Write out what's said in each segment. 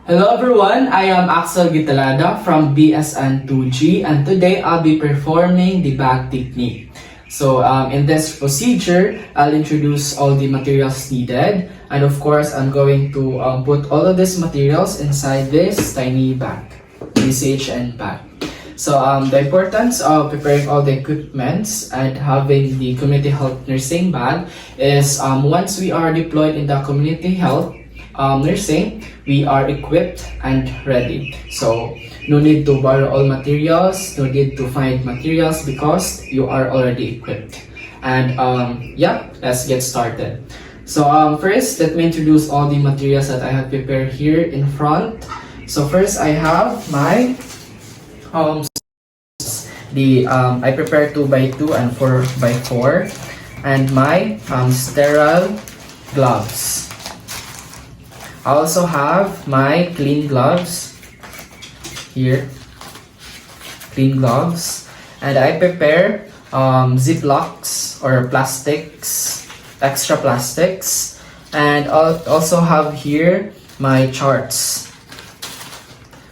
Hello everyone, I am 𝐬𝐨𝐦𝐿 from BSN2G and today I'll be performing the bag technique. So in this procedure, I'll introduce all the materials needed and of course I'm going to put all of these materials inside this tiny bag, the CHN bag. So the importance of preparing all the equipments and having the community health nursing bag is once we are deployed in the community health nursing, we are equipped and ready. So no need to borrow all materials, no need to find materials because you are already equipped. And yeah, let's get started. So first, let me introduce all the materials that I have prepared here in front. So first, I have my I prepared 2x2 and 4x4 and my sterile gloves. I also have my clean gloves here, clean gloves, and I prepare ziplocs or plastics, extra plastics, and I'll also have here my charts.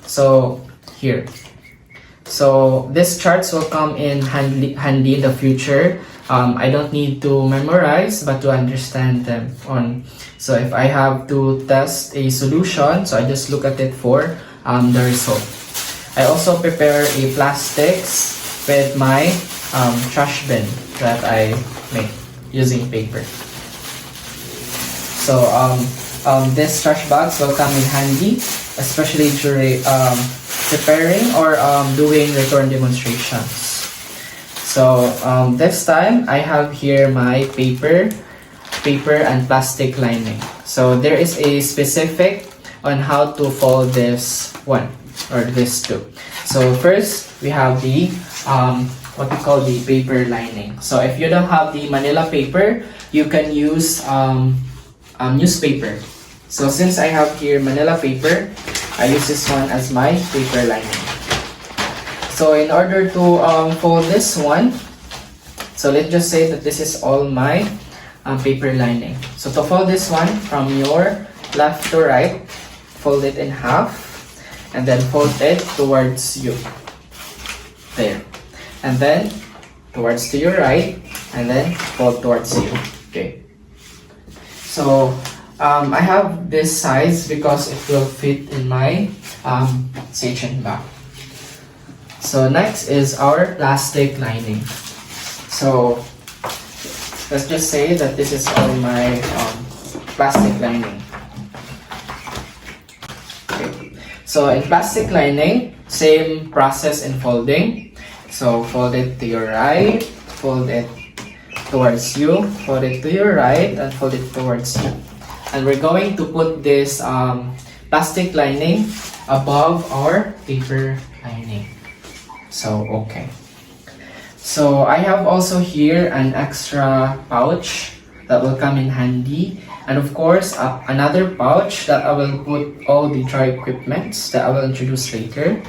So here, so these charts will come in handy in the future. I don't need to memorize but to understand them on. So if I have to test a solution, so I just look at it for the result. I also prepare a plastics with my trash bin that I make using paper. So these trash bags will come in handy, especially during preparing or doing return demonstrations. So this time I have here my paper and plastic lining. So there is a specific on how to fold this one or this two. So first we have the what we call the paper lining. So if you don't have the Manila paper, you can use newspaper. So since I have here Manila paper, I use this one as my paper lining. So in order to fold this one, so let's just say that this is all my paper lining. So to fold this one from your left to right, fold it in half and then fold it towards you. There. And then towards to your right and then fold towards you. Okay. So I have this size because it will fit in my CHN bag. So next is our plastic lining. So let's just say that this is all my plastic lining. Okay. So in plastic lining, same process in folding. So fold it to your right, fold it towards you, fold it to your right, and fold it towards you. And we're going to put this plastic lining above our paper lining. So okay. So I have also here an extra pouch that will come in handy, and of course another pouch that I will put all the dry equipments that I will introduce later.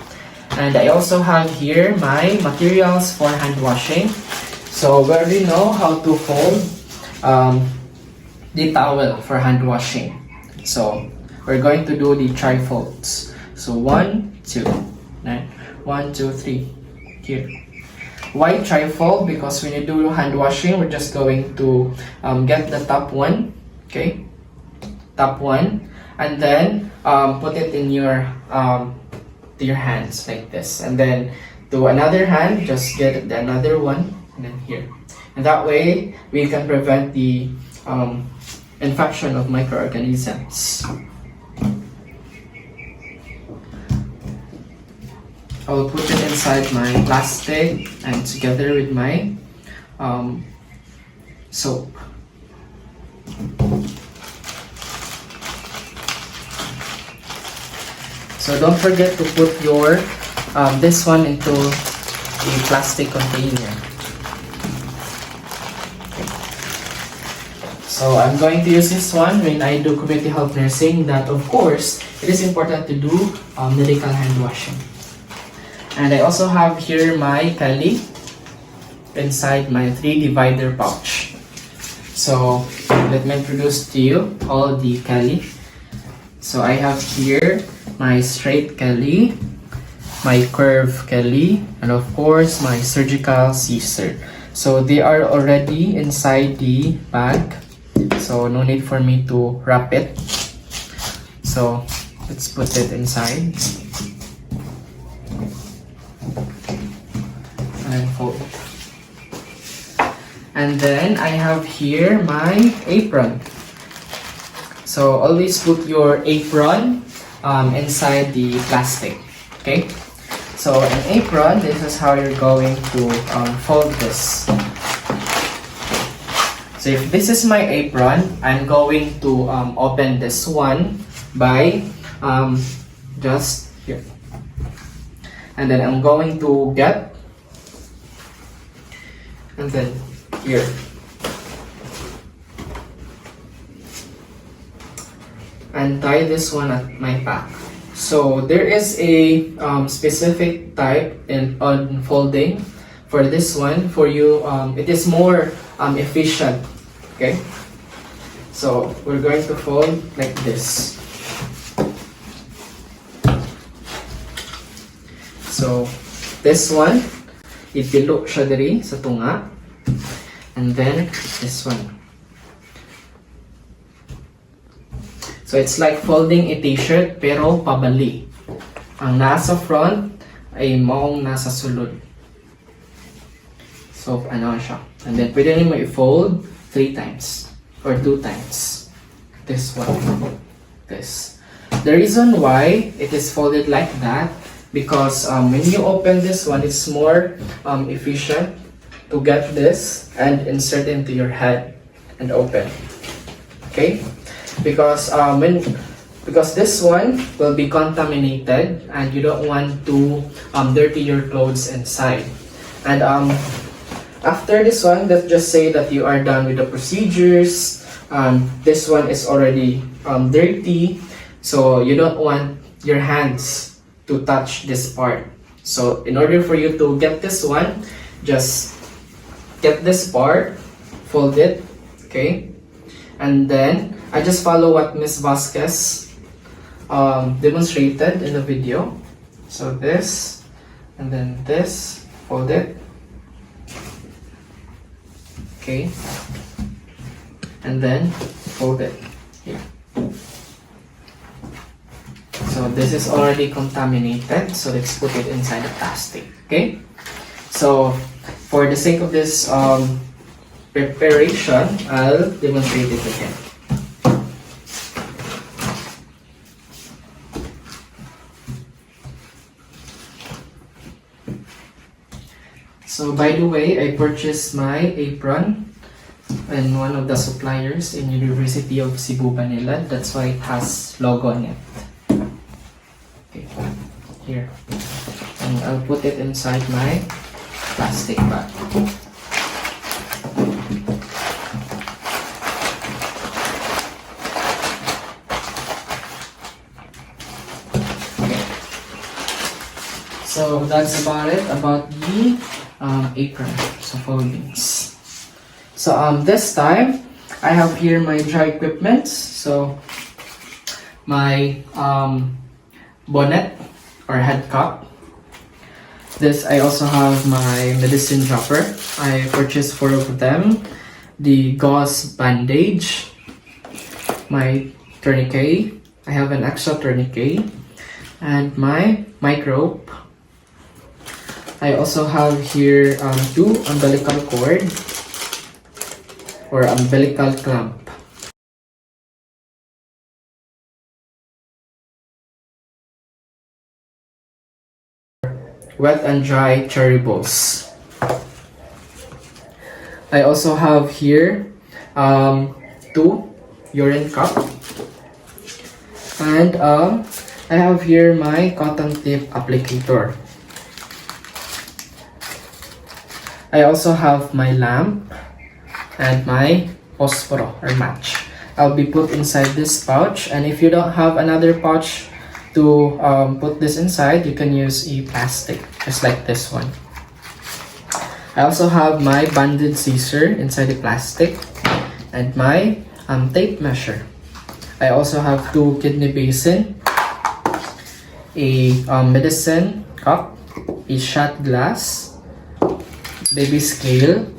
And I also have here my materials for hand washing. So we already know how to fold the towel for hand washing. So we're going to do the tri-folds. So 1, 2, 1, 2, 3 here. Why tri-fold? Because when you do hand washing, we're just going to get the top one, okay, top one, and then put it in your to your hands like this, and then to another hand, just get another one, and then here, and that way we can prevent the infection of microorganisms. I will put it inside my plastic and together with my soap. So don't forget to put your this one into a plastic container. Okay. So I'm going to use this one when I do community health nursing. That of course it is important to do medical hand washing. And I also have here my 𝐬𝐞𝐫𝐬 inside my 3 divider pouch. So let me introduce to you all the 𝐬𝐞𝐫𝐬. So I have here my straight 𝐬𝐞, my curve 𝐬𝐞, and of course my surgical scissor. So they are already inside the bag, so no need for me to wrap it. So let's put it inside and fold. And then I have here my apron. So always put your apron inside the plastic. Okay, so an apron, this is how you're going to fold this. So if this is my apron, I'm going to open this one by just here, and then I'm going to get, and then here. And tie this one at my back. So there is a specific type in unfolding for this one. For you, it is more efficient. Okay. So we're going to fold like this. So this one, ipilo siya diri sa tunga. And then this one. So it's like folding a t-shirt pero pabali. Ang nasa front ay maong nasa sulod. So ano siya. And then pwede mo i-fold 3 times or 2 times. This one. This. The reason why it is folded like that, because when you open this one, it's more efficient to get this and insert into your head and open. Okay? Because because this one will be contaminated and you don't want to dirty your clothes inside. And after this one, let's just say that you are done with the procedures. This one is already dirty, so you don't want your hands to touch this part. So in order for you to get this one, just get this part, fold it, okay? And then I just follow what Ms. Vasquez demonstrated in the video. So this, and then this, fold it, okay? And then fold it here. So this is already contaminated, so let's put it inside the plastic, okay? So for the sake of this preparation, I'll demonstrate it again. So by the way, I purchased my apron in one of the suppliers in University of Cebu, Manila. That's why it has logo on it. Okay, here. And I'll put it inside my plastic bag. Okay. So that's about it about the apron, so foldings. So this time I have here my dry equipment. So my bonnet or head cap. This, I also have my medicine dropper. I purchased 4 of them. The gauze bandage, my tourniquet. I have an extra tourniquet, and my microbe. I also have here 2 umbilical cord or umbilical clamp. Wet and dry cherry balls. I also have here 2 urine cup, and I have here my cotton tip applicator. I also have my lamp and my phosphoro or match. I'll be put inside this pouch, and if you don't have another pouch to put this inside, you can use a plastic just like this one. I also have my banded scissor inside the plastic and my tape measure. I also have 2 kidney basin a medicine cup, a shot glass, baby scale,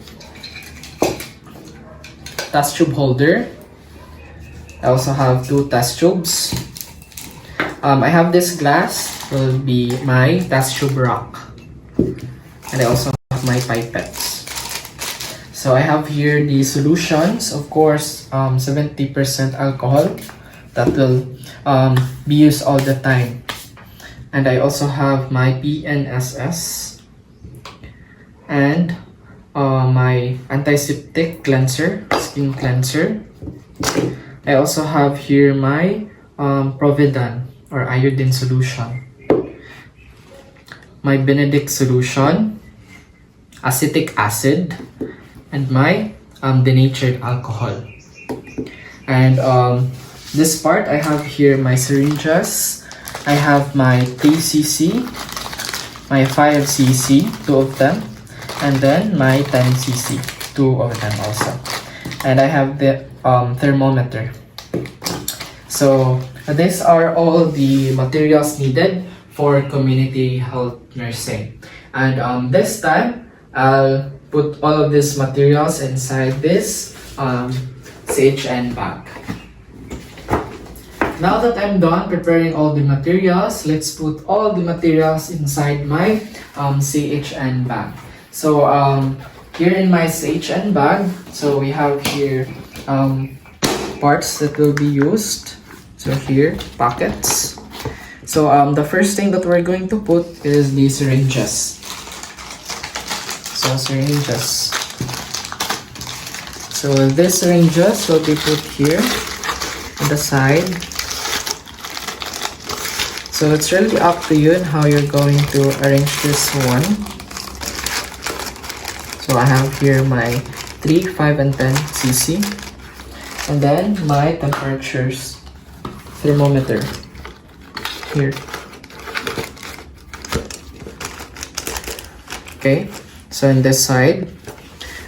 test tube holder. I also have 2 test tubes. I have this glass, will be my test tube rock. And I also have my pipettes. So I have here the solutions, of course, 70% alcohol that will be used all the time. And I also have my PNSS and my antiseptic cleanser, skin cleanser. I also have here my Providan or iodine solution, my Benedict solution, acetic acid, and my denatured alcohol. And this part, I have here my syringes. I have my 3cc, my 5cc, 2 of them, and then my 10cc, 2 of them also. And I have the thermometer. So these are all the materials needed for community health nursing. And this time, I'll put all of these materials inside this CHN bag. Now that I'm done preparing all the materials, let's put all the materials inside my CHN bag. So here in my CHN bag, so we have here parts that will be used. So here, pockets. So the first thing that we're going to put is the syringes. So syringes. So these syringes will be put here on the side. So it's really up to you and how you're going to arrange this one. So I have here my 3, 5, and 10 cc. And then my temperatures thermometer here. Okay, so in this side.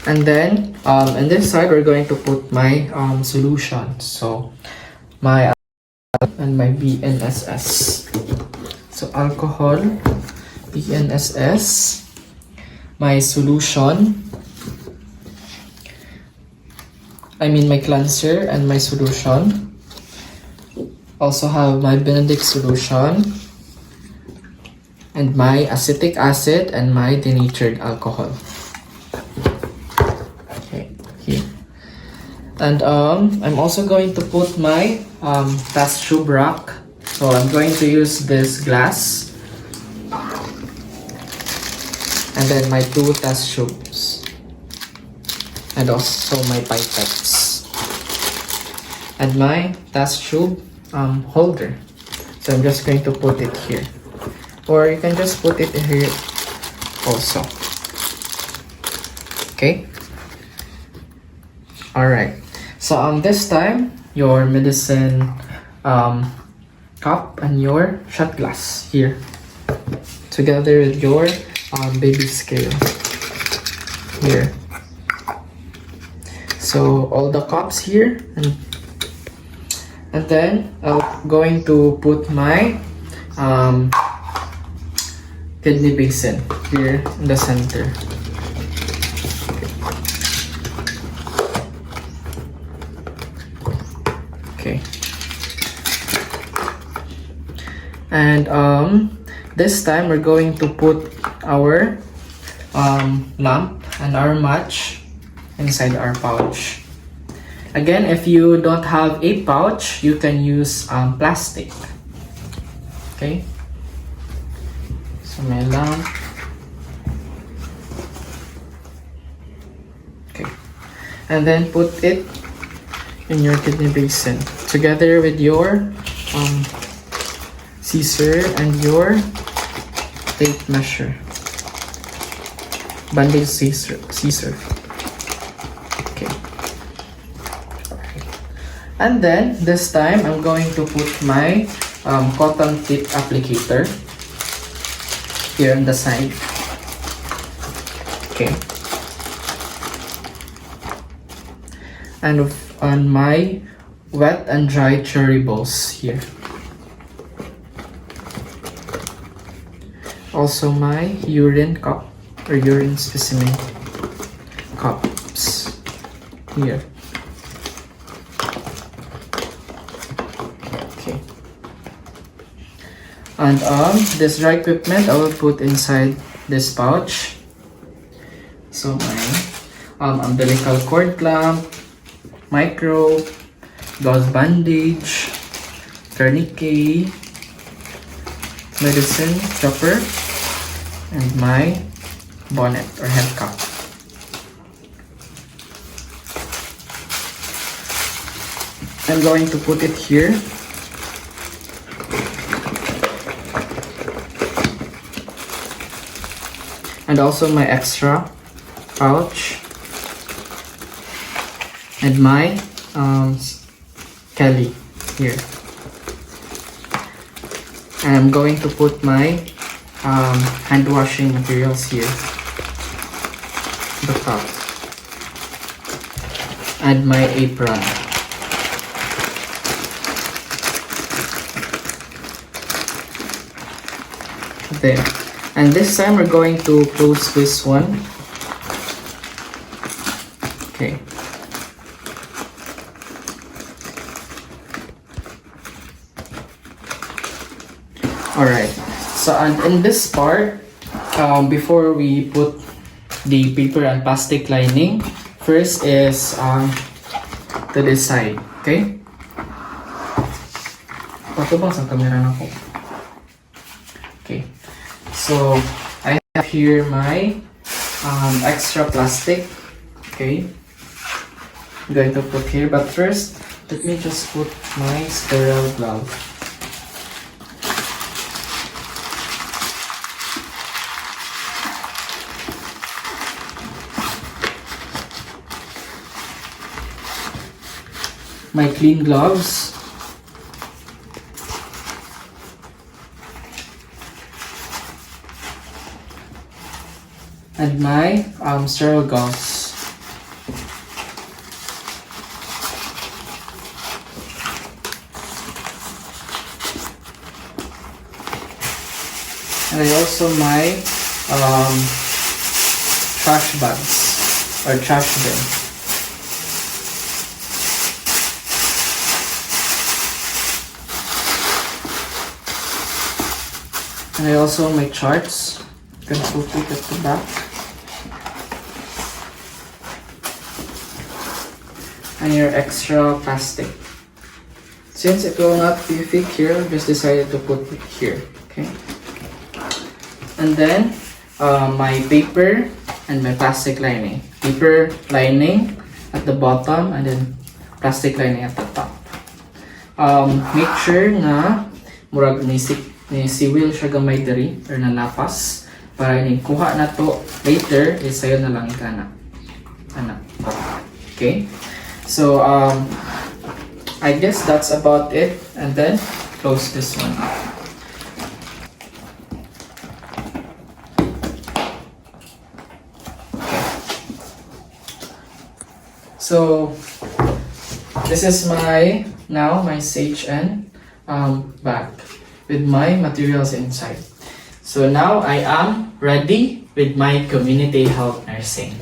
And then in this side we're going to put my solutions. So my and my BNSS. So alcohol, BNSS, my solution, my cleanser and my solution. Also have my Benedict solution and my acetic acid and my denatured alcohol. Okay, here. And I'm also going to put my test tube rock. So I'm going to use this glass and then my 2 test tubes and also my pipettes and my test tube holder. So I'm just going to put it here, or you can just put it here also. Okay, all right. So this time your medicine cup and your shot glass here together with your baby scale here. So all the cups here, and then I'm going to put my kidney basin here in the center. Okay. And this time we're going to put our lamp and our match inside our pouch. Again, if you don't have a pouch, you can use plastic. Okay. So my lamp. Okay. And then put it in your kidney basin together with your scissor and your tape measure. Bandage scissor. Okay. And then this time I'm going to put my cotton tip applicator here on the side. Okay. And on my wet and dry cherry balls here. Also my urine cup or urine specimen cups here. Okay. And this dry equipment I will put inside this pouch. So my umbilical cord clamp, micro, gauze bandage, tourniquet, medicine chopper, and my bonnet or head cap. I'm going to put it here. And also my extra pouch and my Kelly here. And I'm going to put my hand washing materials here, the top, and my apron. There. And this time we're going to close this one. Okay. Alright. So and in this part, before we put the paper and plastic lining, first is to this side. Okay? Patubang sa camera na ko. Okay. So I have here my extra plastic. Okay, I'm going to put here, but first let me just put my sterile glove. My clean gloves. And my sterile gauze. And I also my trash bags or trash bin. And I also my charts. You can put it at the back. And your extra plastic. Since it will not be fit here, I just decided to put it here. Okay. And then my paper and my plastic lining. Paper lining at the bottom and then plastic lining at the top. Make sure na murag ni siwil siya gamay diri or nalapas para ini kuha na to later is sayo na lang ikana. Okay. So I guess that's about it, and then close this one up. So this is my CHN bag with my materials inside. So now I am ready with my community health nursing.